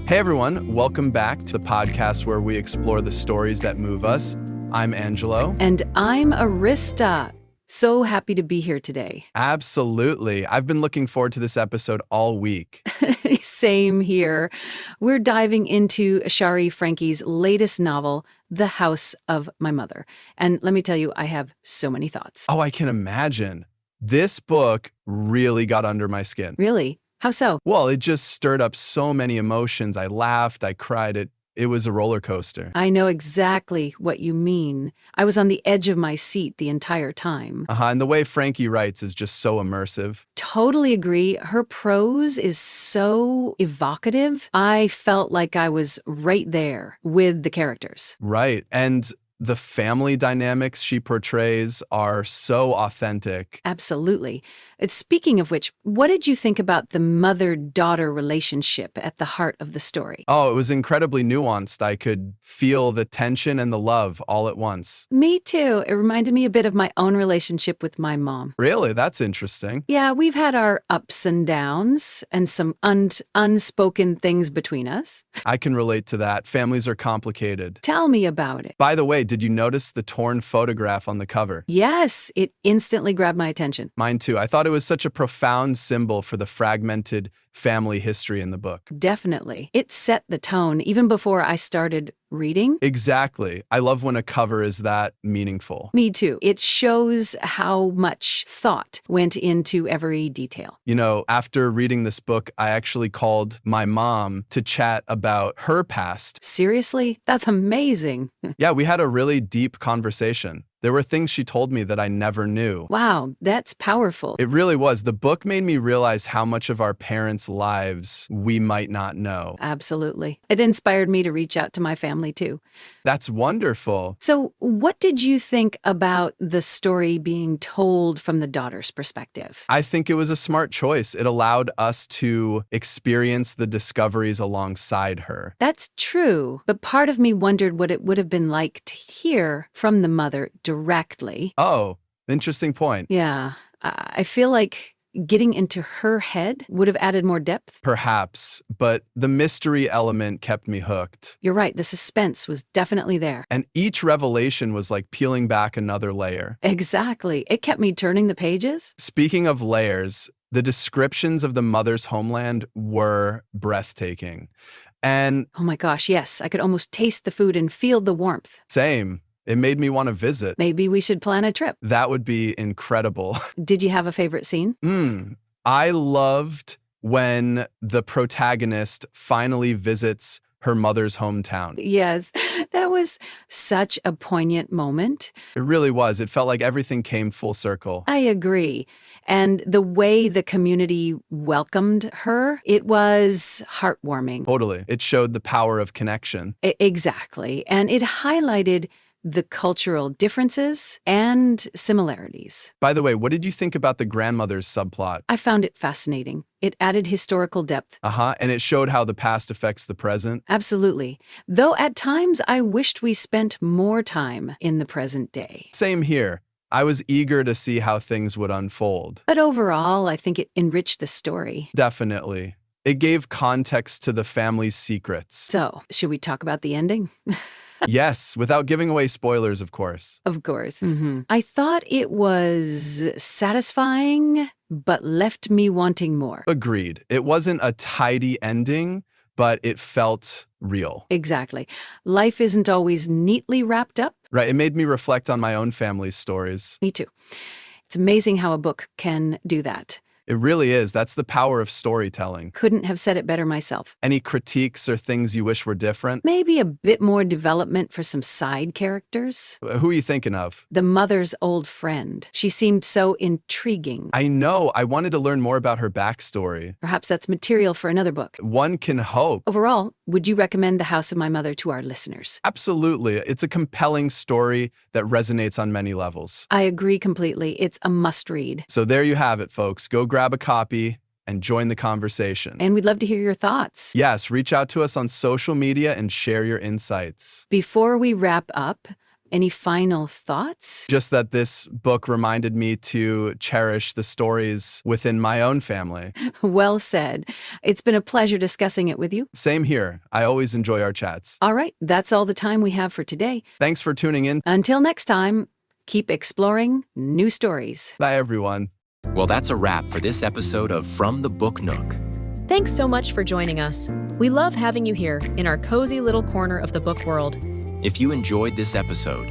Hey everyone, welcome back to the podcast where we explore the stories that move us. I'm Angelo. And I'm Arista. So happy to be here today. Absolutely. I've been looking forward to this episode all week. Same here. We're diving into Shari Franke's latest novel, The House of My Mother. And let me tell you, I have so many thoughts. Oh, I can imagine. This book really got under my skin. Really? How so? Well, it just stirred up so many emotions. I laughed, I cried. It was a roller coaster. I know exactly what you mean. I was on the edge of my seat the entire time. And the way Frankie writes is just so immersive. Totally agree. Her prose is so evocative. I felt like I was right there with the characters. Right. And the family dynamics she portrays are so authentic. Absolutely. Speaking of which, what did you think about the mother-daughter relationship at the heart of the story? Oh, it was incredibly nuanced. I could feel the tension and the love all at once. Me too. It reminded me a bit of my own relationship with my mom. Really? That's interesting. Yeah, we've had our ups and downs and some unspoken things between us. I can relate to that. Families are complicated. Tell me about it. By the way, did you notice the torn photograph on the cover? Yes, it instantly grabbed my attention. Mine too. I thought it was such a profound symbol for the fragmented family history in the book. Definitely. It set the tone even before I started reading. Exactly. I love when a cover is that meaningful. Me too. It shows how much thought went into every detail. You know, after reading this book, I actually called my mom to chat about her past. Seriously? That's amazing. Yeah, we had a really deep conversation. There were things she told me that I never knew. Wow, that's powerful. It really was. The book made me realize how much of our parents' lives we might not know. Absolutely. It inspired me to reach out to my family too. That's wonderful. So, what did you think about the story being told from the daughter's perspective? I think it was a smart choice. It allowed us to experience the discoveries alongside her. That's true, but part of me wondered what it would have been like to hear from the mother directly. Oh, interesting point. Yeah, I feel like getting into her head would have added more depth. Perhaps, but the mystery element kept me hooked. You're right, the suspense was definitely there. And each revelation was like peeling back another layer. Exactly. It kept me turning the pages. Speaking of layers, the descriptions of the mother's homeland were breathtaking. And Oh my gosh, yes, I could almost taste the food and feel the warmth. same, it made me want to visit. Maybe we should plan a trip. That would be incredible. Did you have a favorite scene? I loved when the protagonist finally visits her mother's hometown. Yes, that was such a poignant moment. It really was. It felt like everything came full circle. I agree. And the way the community welcomed her, it was heartwarming. Totally. It showed the power of connection. Exactly. And it highlighted the cultural differences and similarities. By the way, what did you think about the grandmother's subplot? I found it fascinating. It added historical depth. And it showed how the past affects the present. Absolutely. Though at times I wished we spent more time in the present day. Same here. I was eager to see how things would unfold. But overall, I think it enriched the story. Definitely. It gave context to the family's secrets. So, should we talk about the ending? Yes, without giving away spoilers, of course. Of course. I thought it was satisfying, but left me wanting more. Agreed. It wasn't a tidy ending, but it felt real. Exactly. Life isn't always neatly wrapped up. Right. It made me reflect on my own family's stories. Me too. It's amazing how a book can do that. It really is. That's the power of storytelling. Couldn't have said it better myself. Any critiques or things you wish were different? Maybe a bit more development for some side characters. Who are you thinking of? The mother's old friend. She seemed so intriguing. I know. I wanted to learn more about her backstory. Perhaps that's material for another book. One can hope. Overall, would you recommend The House of My Mother to our listeners? Absolutely. It's a compelling story that resonates on many levels. I agree completely. It's a must-read. So there you have it, folks. Go grab a copy and join the conversation. And we'd love to hear your thoughts. Yes, reach out to us on social media and share your insights. Before we wrap up, Any final thoughts? Just that this book reminded me to cherish the stories within my own family. Well said. It's been a pleasure discussing it with you. Same here. I always enjoy our chats. All right, that's all the time we have for today. Thanks for tuning in. Until next time, keep exploring new stories. Bye, everyone. Well, that's a wrap for this episode of From the Book Nook. Thanks so much for joining us. We love having you here in our cozy little corner of the book world. If you enjoyed this episode,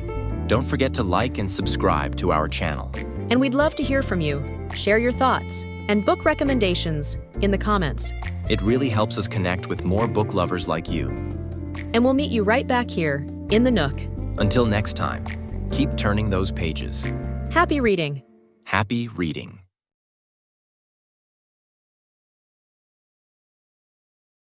don't forget to like and subscribe to our channel. And we'd love to hear from you. Share your thoughts and book recommendations in the comments. It really helps us connect with more book lovers like you. And we'll meet you right back here in the Nook. Until next time, keep turning those pages. Happy reading. Happy reading.